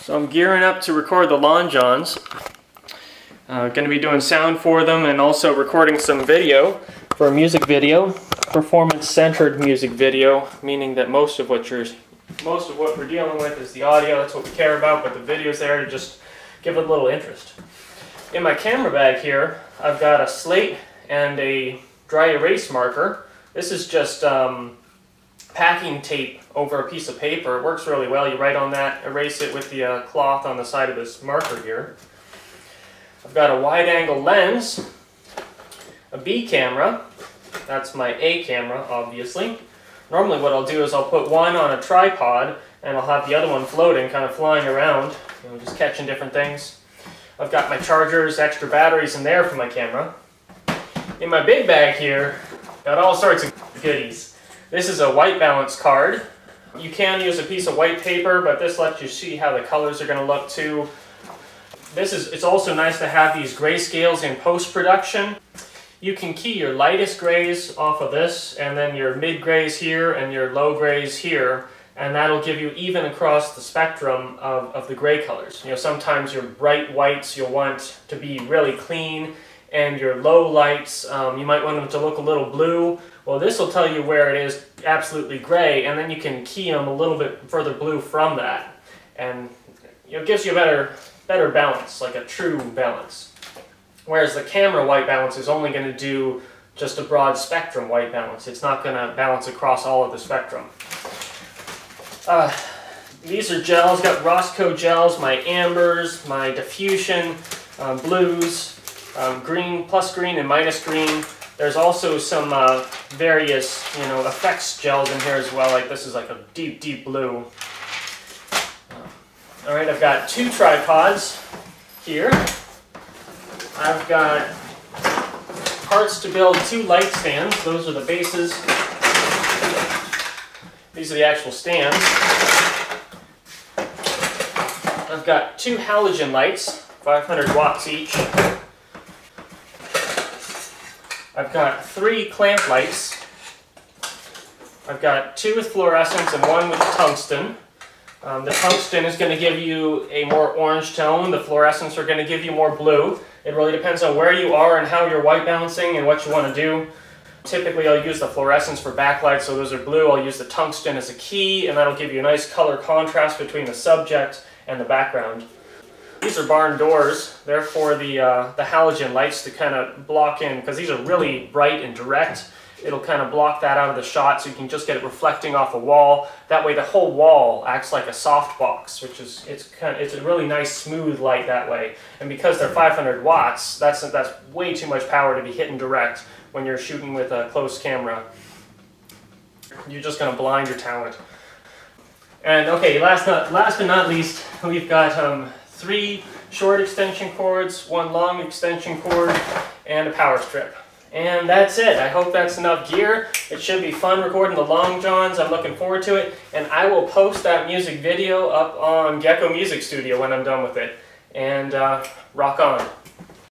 So I'm gearing up to record the Long Johns. Going to be doing sound for them and also recording some video for a music video, performance-centered music video, meaning that most of what we're dealing with is the audio. That's what we care about, but the video's there to just give it a little interest. In my camera bag here, I've got a slate and a dry erase marker. This is just packing tape over a piece of paper. It works really well. You write on that, erase it with the cloth on the side of this marker here. I've got a wide-angle lens, a B camera. That's my A camera, obviously. Normally what I'll do is I'll put one on a tripod and I'll have the other one floating, kind of flying around, just catching different things. I've got my chargers, extra batteries in there for my camera. In my big bag here, got all sorts of goodies. This is a white balance card. You can use a piece of white paper, but this lets you see how the colors are going to look too. It's also nice to have these grayscales in post-production. You can key your lightest grays off of this, and then your mid grays here and your low grays here, and that'll give you even across the spectrum of the gray colors. Sometimes your bright whites you'll want to be really clean, and your low lights, you might want them to look a little blue. Well, this will tell you where it is absolutely gray, and then you can key them a little bit further blue from that. And it gives you a better balance, like a true balance. Whereas the camera white balance is only going to do just a broad spectrum white balance. It's not going to balance across all of the spectrum. These are gels. Got Roscoe gels, my ambers, my diffusion, blues, green, plus green and minus green. There's also some various, effects gels in here as well. Like this is like a deep, deep blue. All right, I've got two tripods here. I've got parts to build two light stands. Those are the bases. These are the actual stands. I've got two halogen lights, 500 watts each. I've got three clamp lights. I've got two with fluorescence and one with tungsten. The tungsten is going to give you a more orange tone. The fluorescents are going to give you more blue. It really depends on where you are and how you're white balancing and what you want to do. Typically I'll use the fluorescents for backlight, so those are blue. I'll use the tungsten as a key, and that'll give you a nice color contrast between the subject and the background. These are barn doors. They're for the halogen lights to kind of block in, because these are really bright and direct. It'll kind of block that out of the shot, so you can just get it reflecting off a wall. That way the whole wall acts like a soft box, which is it's a really nice smooth light that way. And because they're 500 watts, that's way too much power to be hitting direct when you're shooting with a close camera. You're just going to blind your talent. And okay, last but not least, we've got three short extension cords, one long extension cord, and a power strip. And that's it. I hope that's enough gear. It should be fun recording the Long Johns. I'm looking forward to it. And I will post that music video up on Gecko Music Studio when I'm done with it. And rock on.